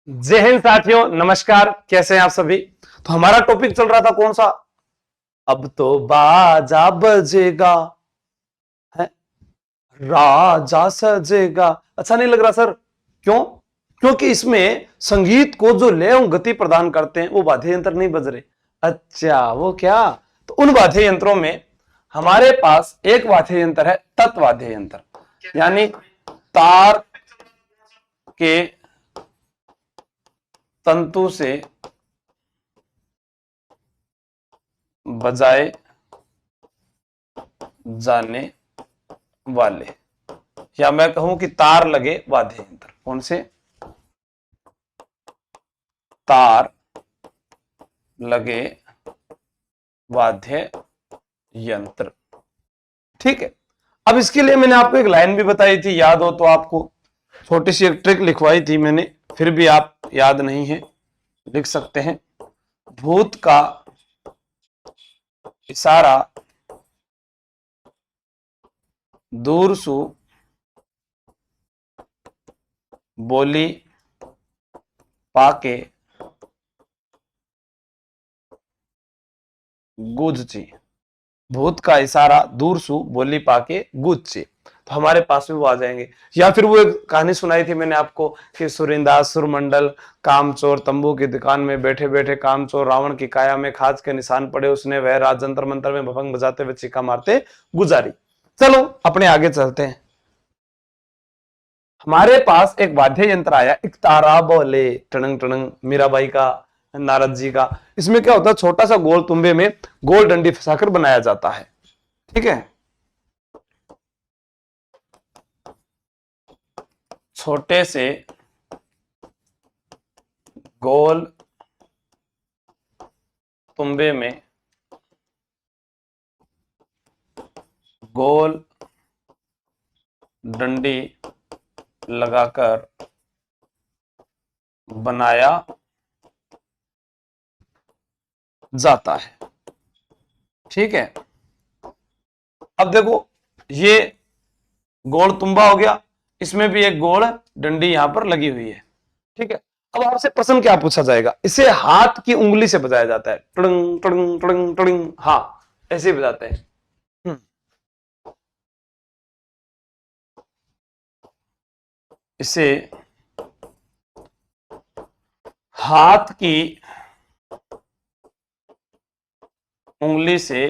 जय हिंद साथियों, नमस्कार। कैसे हैं आप सभी। तो हमारा टॉपिक चल रहा था कौन सा, अब तो बाजा बजेगा है, राजा सजेगा। अच्छा नहीं लग रहा सर, क्यों? क्योंकि इसमें संगीत को जो लय और गति प्रदान करते हैं वो वाद्य यंत्र नहीं बज रहे। अच्छा वो क्या, तो उन वाद्य यंत्रों में हमारे पास एक वाद्य यंत्र है तत्वाद्य यंत्र, यानी तार के तंतु से बजाए जाने वाले, या मैं कहूं कि तार लगे वाद्य यंत्र। कौन से? तार लगे वाद्य यंत्र। ठीक है। अब इसके लिए मैंने आपको एक लाइन भी बताई थी, याद हो तो आपको छोटी सी एक ट्रिक लिखवाई थी मैंने, फिर भी आप याद नहीं है लिख सकते हैं। भूत का इशारा दूर सु बोली पाके गुजची। भूत का इशारा दूर सु बोली पाके गुजची, तो हमारे पास में वो आ जाएंगे। या फिर वो एक कहानी सुनाई थी मैंने आपको कि सुरिंदास सुरमंडल कामचोर तंबू की दुकान में बैठे बैठे कामचोर रावण की काया में खाज के निशान पड़े, उसने वह राज जंतर मंतर में भभंग बजाते हुए चीखा मारते गुजारी। चलो अपने आगे चलते हैं। हमारे पास एक वाद्य यंत्र आया, एक तारा बोले टणंग टणंग, मीराबाई का, नारद जी का। इसमें क्या होता है, छोटा सा गोल तुम्बे में गोल डंडी फंसाकर बनाया जाता है। ठीक है, छोटे से गोल तुम्बे में गोल डंडी लगाकर बनाया जाता है। ठीक है, अब देखो ये गोल तुम्बा हो गया, इसमें भी एक गोल डंडी यहां पर लगी हुई है। ठीक है, अब आपसे प्रश्न क्या पूछा जाएगा, इसे हाथ की उंगली से बजाया जाता है, टड़ंग टड़ंग टड़ंग टड़ंग। हाँ, ऐसे ही बजाते हैं। इसे हाथ की उंगली से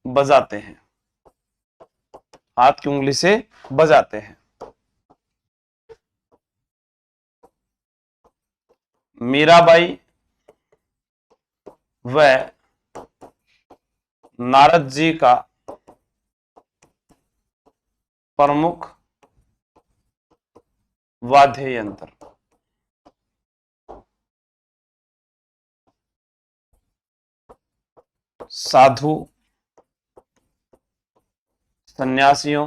बजाते हैं, हाथ की उंगली से बजाते हैं। मीराबाई व नारद जी का प्रमुख वाद्य यंत्र। साधु सन्यासियों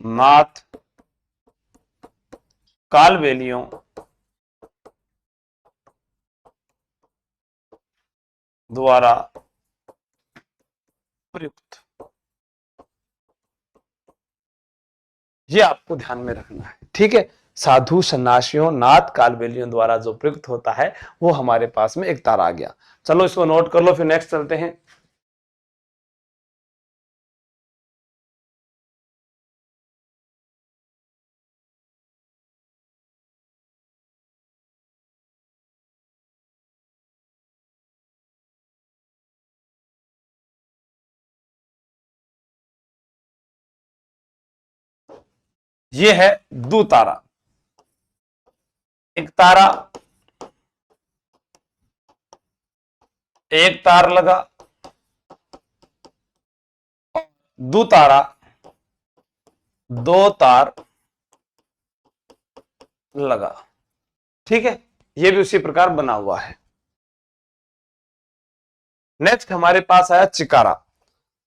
नाथ कालबेलियों द्वारा प्रयुक्त। ये आपको ध्यान में रखना है। ठीक है, साधु सन्यासियों नाथ कालबेलियों द्वारा जो प्रयुक्त होता है वो हमारे पास में एक तार आ गया। चलो इसको नोट कर लो, फिर नेक्स्ट चलते हैं। ये है दो तारा। एक तारा, एक तार लगा, दो तारा, दो तार लगा। ठीक है, ये भी उसी प्रकार बना हुआ है। नेक्स्ट हमारे पास आया चिकारा।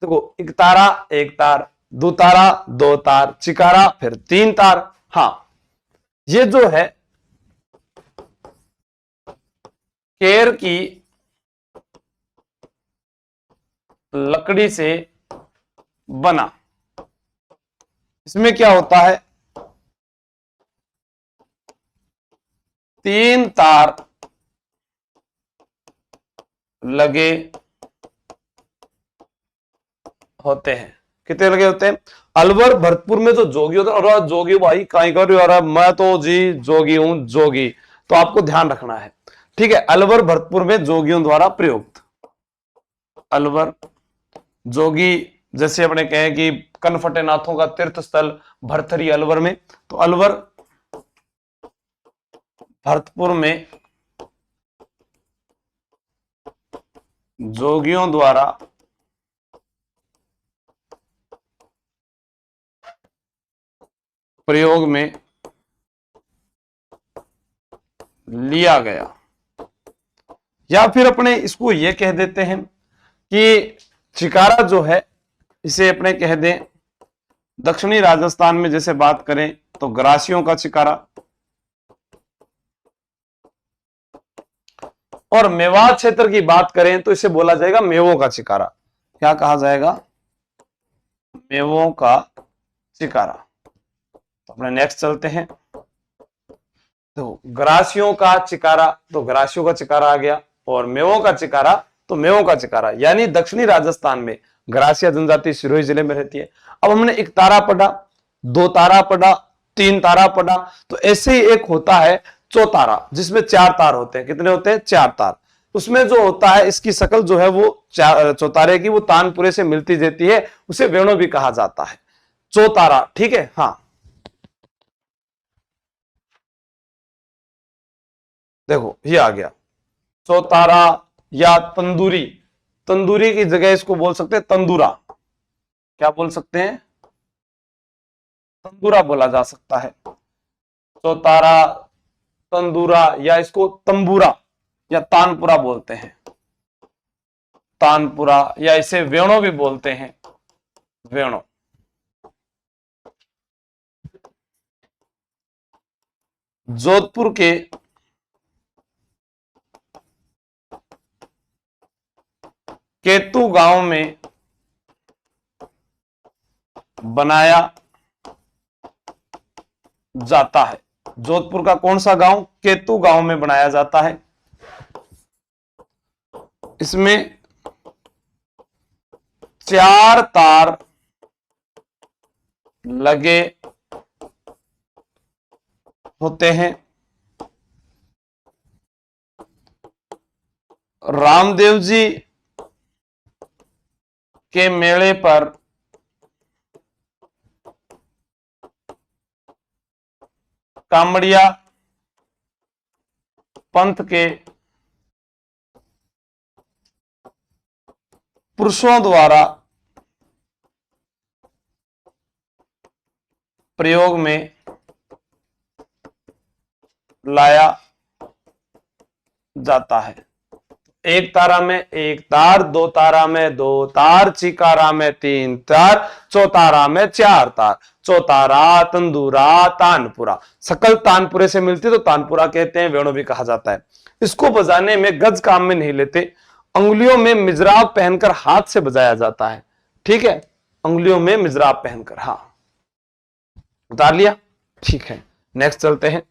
देखो, एक तारा एक तार, दो तारा दो तार, चिकारा फिर तीन तार। हाँ, ये जो है केर की लकड़ी से बना, इसमें क्या होता है, 3 तार लगे होते हैं। कितने लगे होते हैं? अलवर भरतपुर में जो जोगी होता है, और जोगी भाई कहीं कर रहे हो, मैं तो जी जोगी हूं, जोगी। तो आपको ध्यान रखना है, ठीक है। अलवर भरतपुर में जोगियों द्वारा प्रयुक्त, अलवर जोगी, जैसे अपने कहें कि कनफटे नाथों का तीर्थ स्थल भरथरी अलवर में, तो अलवर भरतपुर में जोगियों द्वारा प्रयोग में लिया गया। या फिर अपने इसको यह कह देते हैं कि चिकारा जो है, इसे अपने कह दें दक्षिणी राजस्थान में जैसे बात करें तो ग्रासियों का चिकारा, और मेवात क्षेत्र की बात करें तो इसे बोला जाएगा मेवों का चिकारा। क्या कहा जाएगा? मेवों का चिकारा। तो अपने नेक्स्ट चलते हैं। तो ग्रासियों का चिकारा, तो ग्रासियों का चिकारा आ गया, और मेवों का चिकारा, तो मेवों का चिकारा। यानी दक्षिणी राजस्थान में ग्रासिया जनजाति सिरोही जिले में रहती है। अब हमने एक तारा पढ़ा, 2 तारा पढ़ा, 3 तारा पढ़ा, तो ऐसे ही एक होता है चौतारा, जिसमें 4 तार होते हैं। कितने होते हैं? 4 तार। उसमें जो होता है, इसकी शकल जो है वो चौतारे की, वो तानपुरे से मिलती जुलती है, उसे वेणु भी कहा जाता है, चौतारा। ठीक है, हाँ। देखो ये आ गया चौतारा या तंदूरी। तंदूरी की जगह इसको बोल सकते हैं तंदूरा। क्या बोल सकते हैं? तंदूरा बोला जा सकता है। चौतारा, तंदूरा, या इसको तंबूरा या तानपुरा बोलते हैं, तानपुरा, या इसे वेणु भी बोलते हैं, वेणु। जोधपुर के केतु गांव में बनाया जाता है। जोधपुर का कौन सा गांव? केतु गांव में बनाया जाता है। इसमें 4 तार लगे होते हैं। रामदेव जी के मेले पर कामड़िया पंथ के पुरुषों द्वारा प्रयोग में लाया जाता है। एक तारा में 1 तार, 2 तारा में 2 तार, चिकारा में 3 तार, चौतारा में 4 तार। चौतारा, तंदूरा, तानपुरा, सकल तानपुरे से मिलती तो तानपुरा कहते हैं, वेणु भी कहा जाता है। इसको बजाने में गज काम में नहीं लेते, अंगुलियों में मिजराब पहनकर हाथ से बजाया जाता है। ठीक है, अंगुलियों में मिजराब पहनकर। हाँ, उतार लिया, ठीक है। नेक्स्ट चलते हैं।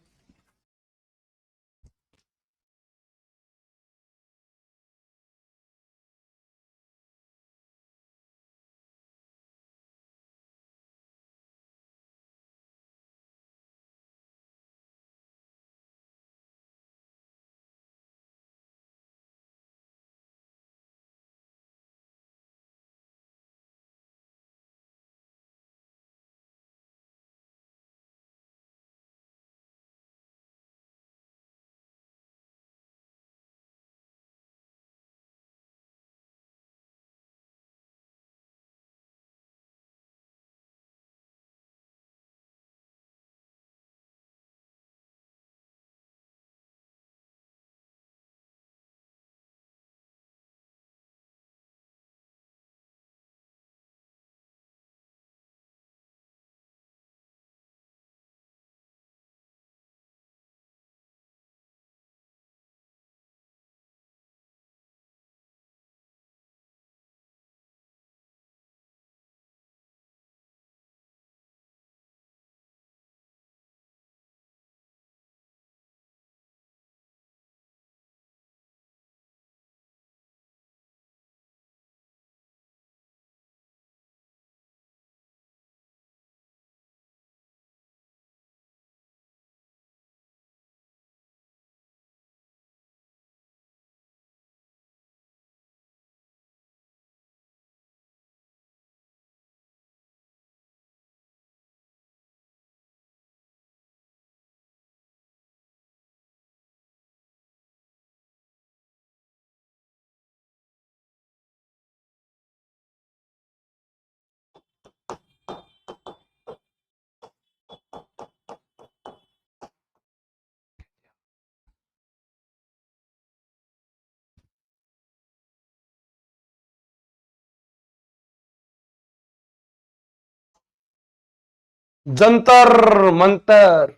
जंतर मंतर,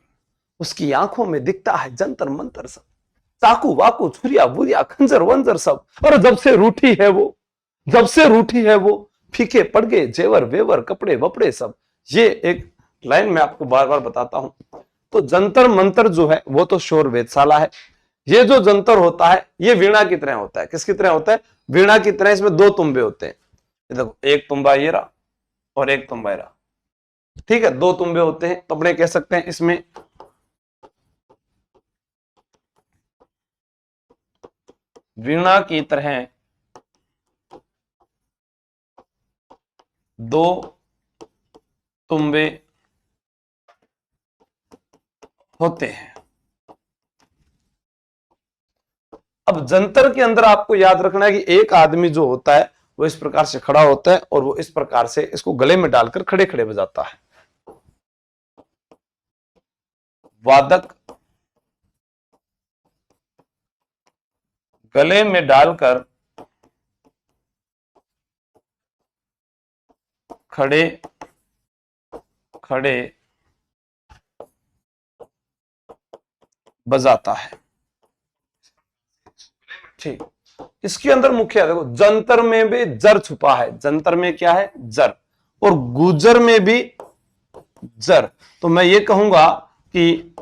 उसकी आंखों में दिखता है जंतर मंतर सब, चाकू वाकू छुरिया बुरिया खंजर वंजर सब। और जब से रूठी है वो, जब से रूठी है वो, फीके पड़ गए जेवर वेवर कपड़े वपड़े सब। ये एक लाइन मैं आपको बार बार बताता हूं। तो जंतर मंतर जो है वो तो शोर वेदशाला है। ये जो जंतर होता है ये वीणा की तरह होता है। किसकी तरह होता है? वीणा की तरह। इसमें दो तुम्बे होते हैं। ये देखो, एक तुम्बा ये रहा और एक तुम्बा ये रहा। ठीक है, दो तुम्बे होते हैं तो अपने कह सकते हैं इसमें वीणा की तरह दो तुम्बे होते हैं। अब जंतर के अंदर आपको याद रखना है कि एक आदमी जो होता है वो इस प्रकार से खड़ा होता है और वो इस प्रकार से इसको गले में डालकर खड़े खड़े बजाता है। वादक गले में डालकर खड़े खड़े बजाता है। ठीक, इसके अंदर मुख्य देखो, जंतर में भी जर छुपा है। जंतर में क्या है? जर। और गुजर में भी जर। तो मैं ये कहूंगा कि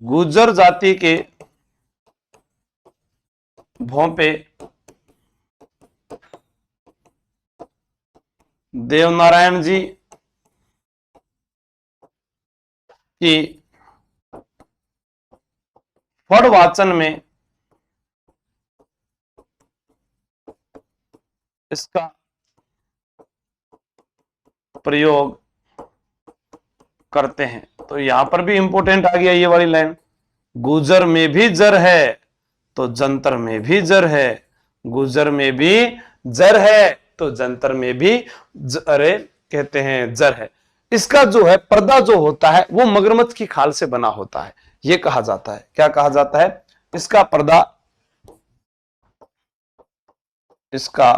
गुजर जाति के भोंपे देवनारायण जी की फड़ वाचन में इसका प्रयोग करते हैं। तो यहां पर भी इंपॉर्टेंट आ गया ये वाली लाइन, गुजर में भी जर है तो जंतर में भी जर है, गुजर में भी जर है तो जंतर में भी अरे कहते हैं जर है। इसका जो है पर्दा जो होता है वो मगरमच्छ की खाल से बना होता है। ये कहा जाता है, क्या कहा जाता है? इसका पर्दा, इसका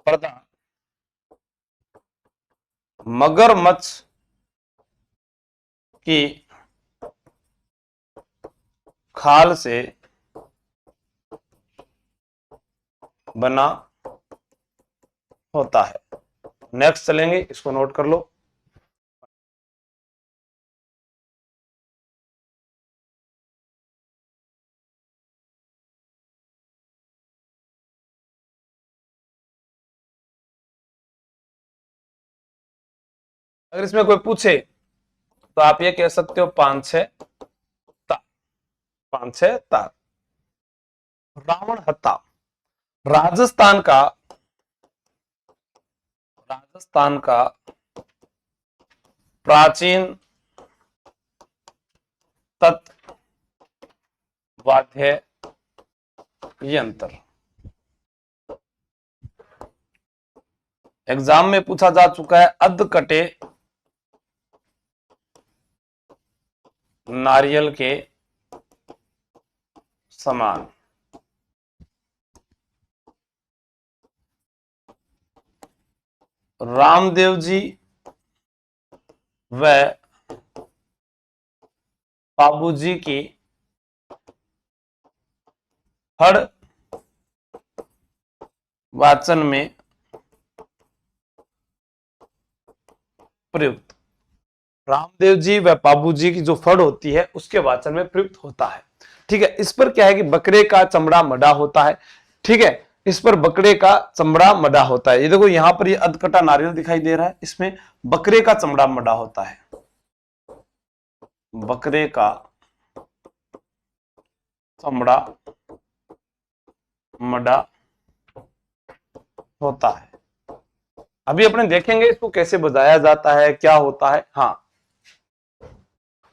पर्दा मगरमच्छ की खाल से बना होता है। नेक्स्ट चलेंगे, इसको नोट कर लो। अगर इसमें कोई पूछे तो आप ये कह सकते हो 5-6 तार, 5-6 तार। रावण हत्ता, राजस्थान का, राजस्थान का प्राचीन तत् वाद्य यंत्र। एग्जाम में पूछा जा चुका है, अध कटे नारियल के समान। रामदेव जी व बाबूजी की हर वाचन में प्रयुक्त। रामदेव जी व बाबू जी की जो फड़ होती है उसके वाचन में प्रयुक्त होता है। ठीक है, इस पर क्या है कि बकरे का चमड़ा मडा होता है। ठीक है, इस पर बकरे का चमड़ा मडा होता है। ये देखो यहां पर ये अधकटा नारियल दिखाई दे रहा है, इसमें बकरे का चमड़ा मडा होता है। बकरे का चमड़ा मडा होता है। अभी अपने देखेंगे इसको कैसे बजाया जाता है, क्या होता है। हाँ,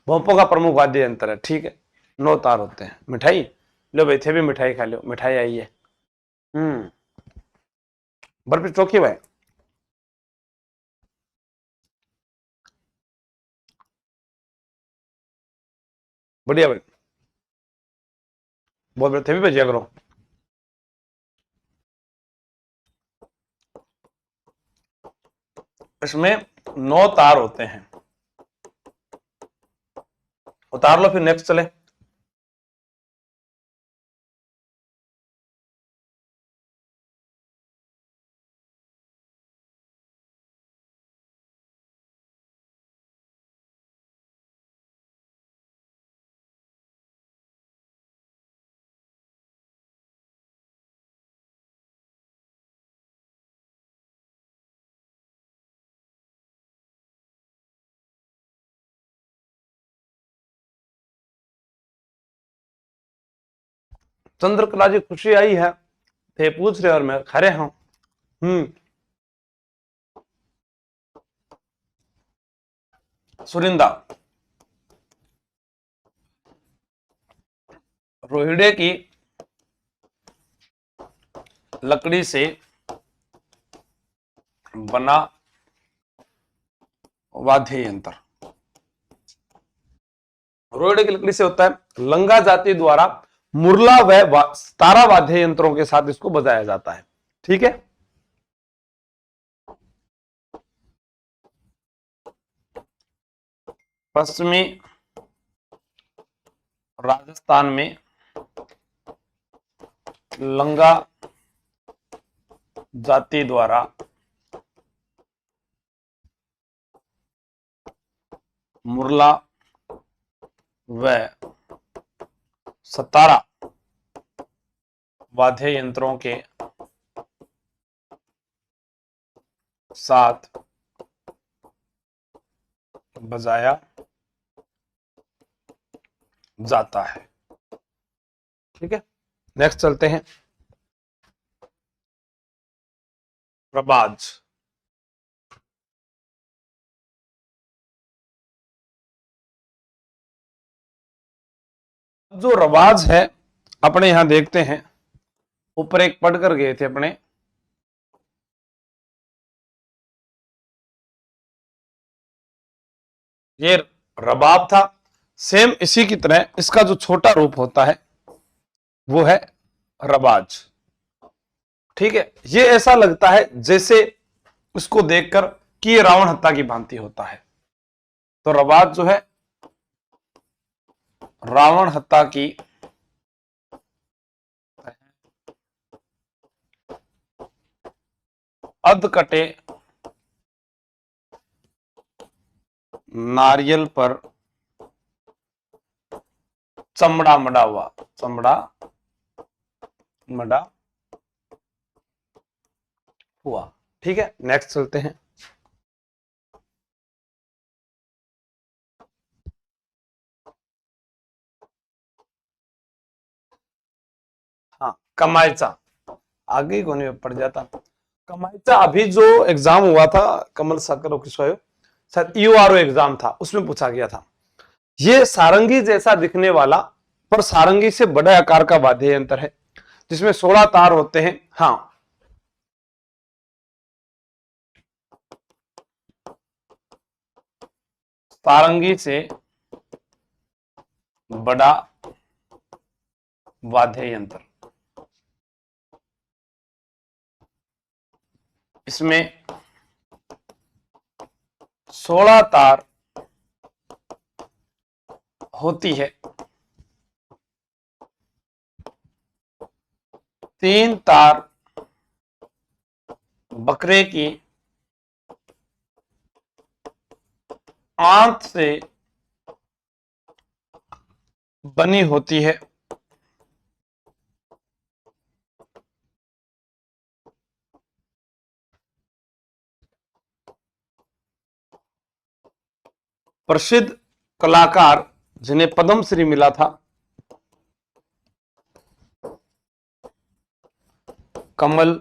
भोंपो का प्रमुख वाद्य यंत्र है। ठीक है, 9 तार होते हैं। मिठाई लो भाई, थे भी मिठाई खा लो, मिठाई आई है। बर्फी चौकी भाई, बढ़िया भाई, बहुत बढ़िया, थे भी भजिया करो। इसमें 9 तार होते हैं। उतार लो, फिर नेक्स्ट चले। चंद्रकला जी खुशी आई है, थे पूछ रहे और मैं खरे हूं। सुरिंदा, रोहिड़े की लकड़ी से बना वाद्य यंत्र। रोहिड़े की लकड़ी से होता है। लंगा जाति द्वारा मुरला व तारा वाद्य यंत्रों के साथ इसको बजाया जाता है। ठीक है। पश्चिमी राजस्थान में लंगा जाति द्वारा मुरला व सतारा वाद्य यंत्रों के साथ बजाया जाता है। ठीक है, नेक्स्ट चलते हैं। रबाज। जो रवाज है अपने यहां देखते हैं, ऊपर एक पढ़ कर गए थे अपने, ये रबाब था। सेम इसी की तरह इसका जो छोटा रूप होता है वो है रबाज। ठीक है, ये ऐसा लगता है जैसे इसको देखकर कि ये रावण हत्या की भांति होता है। तो रबाज जो है रावण हत्या की अध कटे नारियल पर चमड़ा मड़ा हुआ, चमड़ा मड़ा हुआ। ठीक है, नेक्स्ट चलते हैं। हाँ, कमायचा आगे कोने में पड़ जाता। कमायचा अभी जो एग्जाम हुआ था कमल साकर शायद ईओआरओ एग्जाम था, उसमें पूछा गया था। ये सारंगी जैसा दिखने वाला पर सारंगी से बड़े आकार का वाद्य यंत्र है जिसमें 16 तार होते हैं। हाँ, सारंगी से बड़ा वाद्य यंत्र। इसमें 16 तार होती है। 3 तार बकरे की आंत से बनी होती है। प्रसिद्ध कलाकार जिन्हें पद्मश्री मिला था, कमल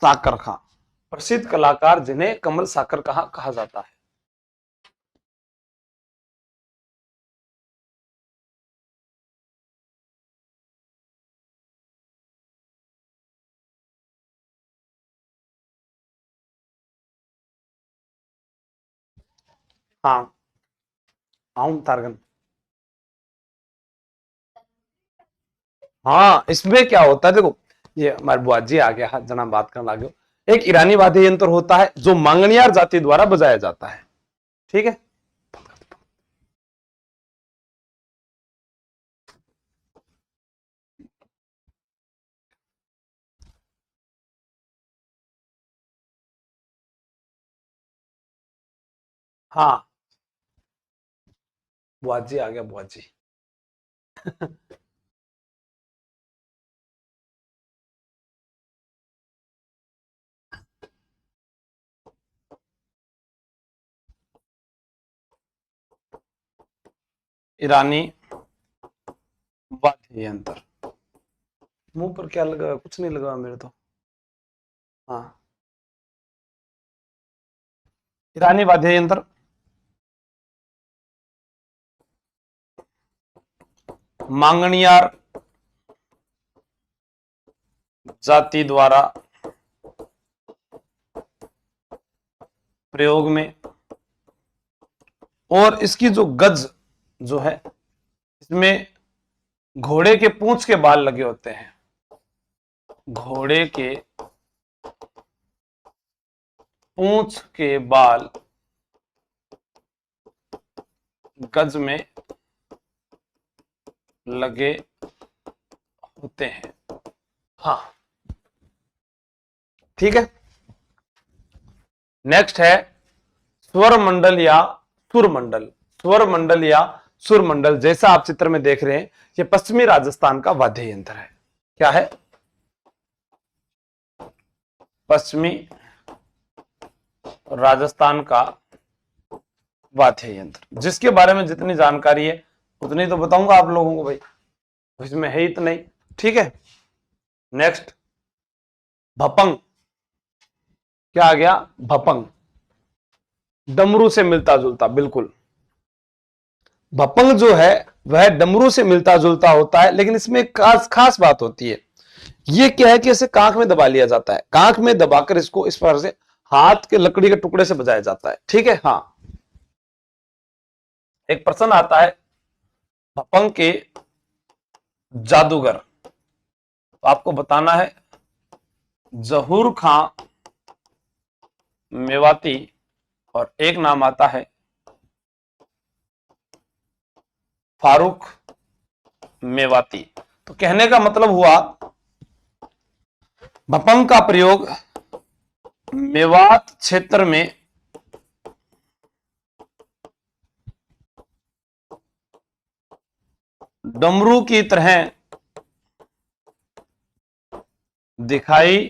साकर खां। प्रसिद्ध कलाकार जिन्हें कमल साकर कहा जाता है। हाँ, आउन तारगन। हाँ, इसमें क्या होता है देखो, ये हमारे बुआजी आ गया, जना बात करना लगे। एक ईरानी वाद्य यंत्र होता है जो मांगनियार जाति द्वारा बजाया जाता है। ठीक है, हाँ बुआजी आ गया, बुआजी। ईरानी वाद्य यंत्र, मुंह पर क्या लगा? कुछ नहीं लगा मेरे तो। हाँ, ईरानी वाद्य यंत्र मांगनियार जाति द्वारा प्रयोग में, और इसकी जो गज जो है, इसमें घोड़े के पूंछ के बाल लगे होते हैं। घोड़े के पूंछ के बाल गज में लगे होते हैं। हाँ ठीक है। नेक्स्ट है स्वर मंडल या सुर मंडल। स्वर मंडल या सुर मंडल, जैसा आप चित्र में देख रहे हैं, ये पश्चिमी राजस्थान का वाद्य यंत्र है। क्या है? पश्चिमी राजस्थान का वाद्य यंत्र, जिसके बारे में जितनी जानकारी है उतनी तो बताऊंगा आप लोगों को भाई, इसमें है इतना ही। ठीक है। नेक्स्ट भपंग। क्या आ गया? भपंग, डमरू से मिलता जुलता, बिल्कुल। भपंग जो है वह डमरू से मिलता जुलता होता है, लेकिन इसमें एक खास बात होती है। ये क्या है कि इसे कांख में दबा लिया जाता है, कांख में दबाकर इसको इस प्रकार से हाथ के लकड़ी के टुकड़े से बजाया जाता है। ठीक है। हाँ, एक प्रश्न आता है भपंग के जादूगर, तो आपको बताना है जहूर खां मेवाती, और एक नाम आता है फारूक मेवाती। तो कहने का मतलब हुआ भपंग का प्रयोग मेवात क्षेत्र में डमरू की तरह दिखाई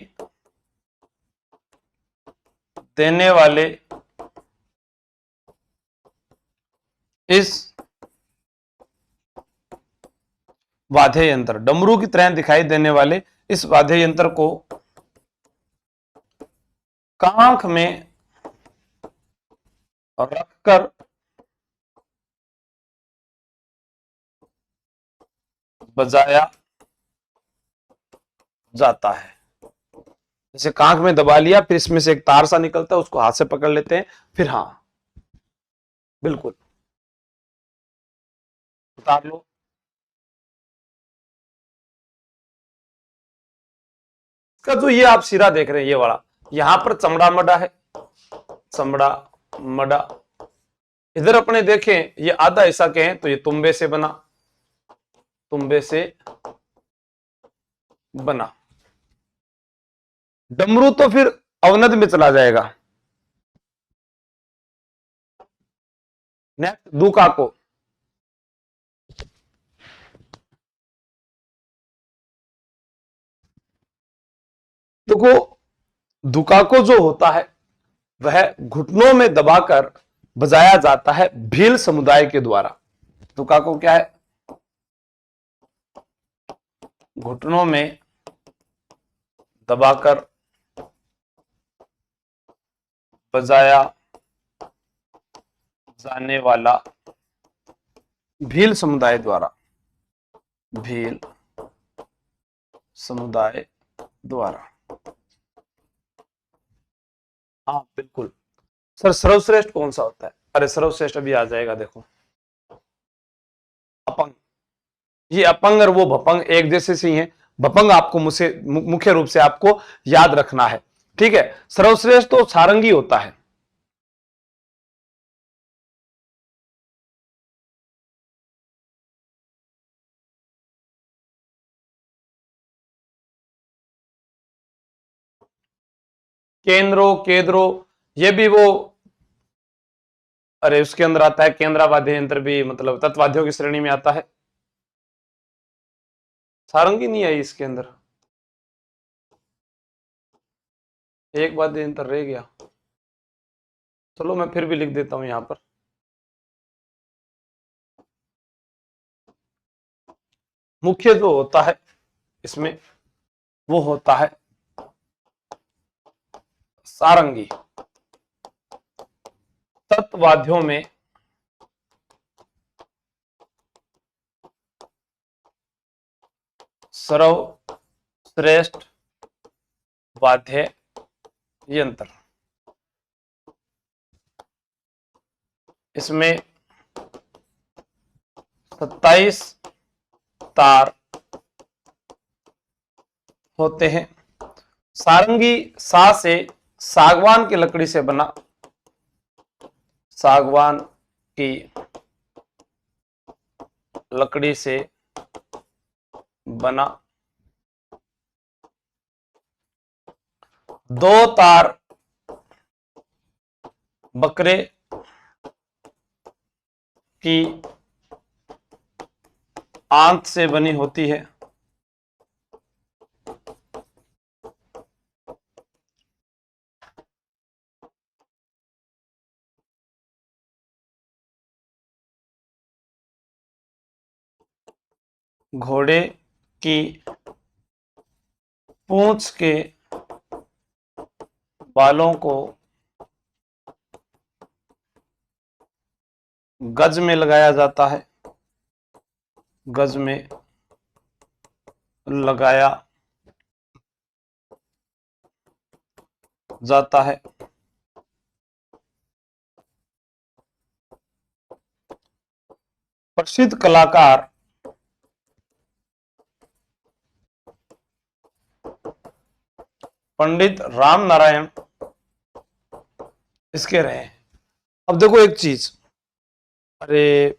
देने वाले इस वाद्य यंत्र, डमरू की तरह दिखाई देने वाले इस वाद्य यंत्र को कांख में रखकर बजाया जाता है। जैसे कांख में दबा लिया, फिर इसमें से एक तार सा निकलता है, उसको हाथ से पकड़ लेते हैं, फिर हाँ बिल्कुल उतार लो। इसका जो ये आप सिरा देख रहे हैं, ये वाला, यहां पर चमड़ा मडा है, चमड़ा मडा। इधर अपने देखें, ये आधा हिस्सा कहें तो ये तुम्बे से बना, तुम्बे से बना। डमरू तो फिर अवनद में चला जाएगा। नेक्स्ट दुकाको। देखो दुकाको जो होता है वह घुटनों में दबाकर बजाया जाता है भील समुदाय के द्वारा। दुकाको क्या है? घुटनों में दबाकर बजाया जाने वाला भील समुदाय द्वारा, भील समुदाय द्वारा। हाँ बिल्कुल सर। सर्वश्रेष्ठ कौन सा होता है? अरे सर्वश्रेष्ठ अभी आ जाएगा, देखो अपंग। ये अपंग और वो भपंग एक जैसे से ही हैं। भपंग आपको मुख्य रूप से आपको याद रखना है। ठीक है, सर्वश्रेष्ठ तो सारंगी होता है। केंद्रो, केद्रो, ये भी वो, अरे उसके अंदर आता है। केंद्रा वाद्य यंत्र भी मतलब तत्वाद्यों की श्रेणी में आता है। सारंगी नहीं आई इसके अंदर, एक वाद्य यंत्र रह गया। चलो मैं फिर भी लिख देता हूं यहां पर। मुख्य जो होता है इसमें वो होता है सारंगी। तत्वाद्यों में सर्वश्रेष्ठ वाद्य यंत्र, इसमें 27 तार होते हैं। सारंगी सा से सागवान की लकड़ी से बना, सागवान की लकड़ी से बना 2 तार बकरे की आंत से बनी होती है। घोड़े की पूंछ के बालों को गज में लगाया जाता है, गज में लगाया जाता है। प्रसिद्ध कलाकार पंडित राम नारायण इसके रहे हैं। अब देखो एक चीज, अरे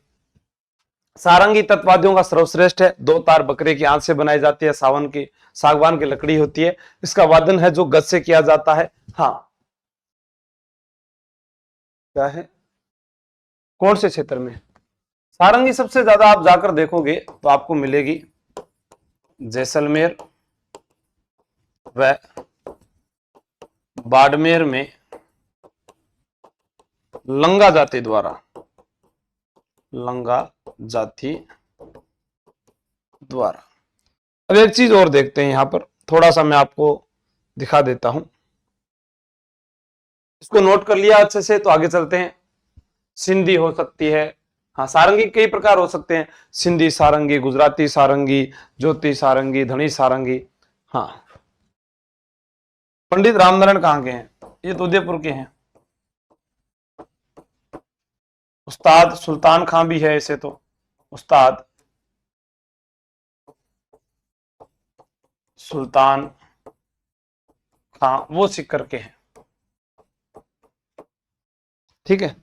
सारंगी तत्वाद्यों का सर्वश्रेष्ठ है। 2 तार बकरे की आंत से बनाई जाती है, सागवान की लकड़ी होती है। इसका वादन है जो गज से किया जाता है। हाँ, क्या है, कौन से क्षेत्र में सारंगी सबसे ज्यादा आप जाकर देखोगे तो आपको मिलेगी जैसलमेर व बाड़मेर में लंगा जाति द्वारा, लंगा जाति द्वारा। अब एक चीज और देखते हैं, यहां पर थोड़ा सा मैं आपको दिखा देता हूं। इसको नोट कर लिया अच्छे से, तो आगे चलते हैं। सिंधी हो सकती है, हाँ सारंगी कई प्रकार हो सकते हैं। सिंधी सारंगी, गुजराती सारंगी, ज्योति सारंगी, धनी सारंगी। हाँ, पंडित रामनारायण कहाँ के हैं, ये तो उदयपुर के हैं। उस्ताद सुल्तान खां भी है ऐसे तो, उस्ताद सुल्तान खां वो सिक्कर के हैं। ठीक है।